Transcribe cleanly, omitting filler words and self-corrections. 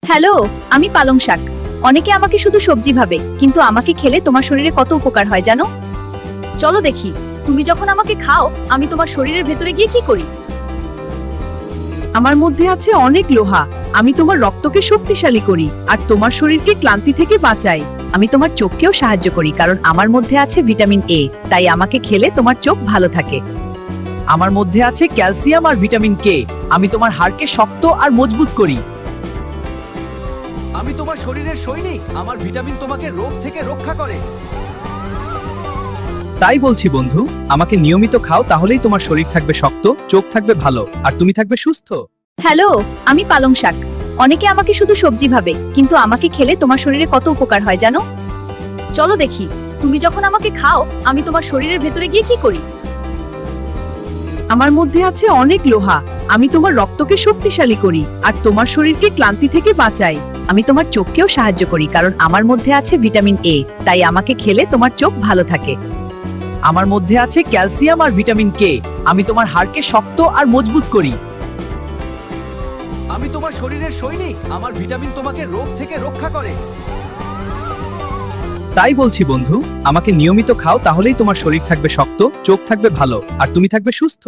Hello, আমি পালং শাক। অনেকে আমাকে শুধু সবজি ভাবে, কিন্তু আমাকে খেলে তোমার শরীরে কত উপকার হয় জানো? চলো দেখি, তুমি যখন আমাকে খাও, আমি তোমার শরীরের ভেতরে গিয়ে কি করি? আমার মধ্যে আছে অনেক লোহা। আমি তোমার রক্তকে শক্তিশালী করি আর তোমার শরীরকে ক্লান্তি থেকে বাঁচাই। আমি তোমার চোখকেও সাহায্য করি, কারণ আমার মধ্যে আছে ভিটামিন এ, তাই আমাকে খেলে তোমার চোখ ভালো থাকে। আমার মধ্যে আছে ক্যালসিয়াম আর ভিটামিন কে। আমি তোমার হাড়কে শক্ত আর মজবুত করি। আমি তোমার শরীরের সৈনিক। আমার ভিটামিন তোমাকে রোগ থেকে রক্ষা করে। তাই বলছি বন্ধু, আমাকে নিয়মিত খাও, তাহলেই তোমার শরীর থাকবে শক্ত, চোখ থাকবে ভালো, আর তুমি থাকবে সুস্থ। হ্যালো, আমি পালং শাক। অনেকে আমাকে শুধু সবজি ভাবে, কিন্তু আমাকে খেলে তোমার শরীরে কত উপকার হয় জানো? চলো দেখি, তুমি যখন আমাকে খাও, আমি তোমার শরীরের ভেতরে গিয়ে কি করি? আমার মধ্যে আছে অনেক লোহা। আমি তোমার রক্তকে শক্তিশালী করি আর তোমার শরীরকে ক্লান্তি থেকে বাঁচাই। আমি তোমার চোখকেও সাহায্য করি, কারণ আমার মধ্যে আছে ভিটামিন এ, তাই আমাকে খেলে তোমার চোখ ভালো থাকে। আমার মধ্যে আছে ক্যালসিয়াম আর ভিটামিন কে। আমি তোমার হাড়কে শক্ত আর মজবুত করি। আমি তোমার শরীরের সৈনিক। আমার ভিটামিন তোমাকে রোগ থেকে রক্ষা করে। তাই বলছি বন্ধু, আমাকে নিয়মিত খাও, তাহলেই তোমার শরীর থাকবে শক্ত, চোখ থাকবে ভালো, আর তুমি থাকবে সুস্থ।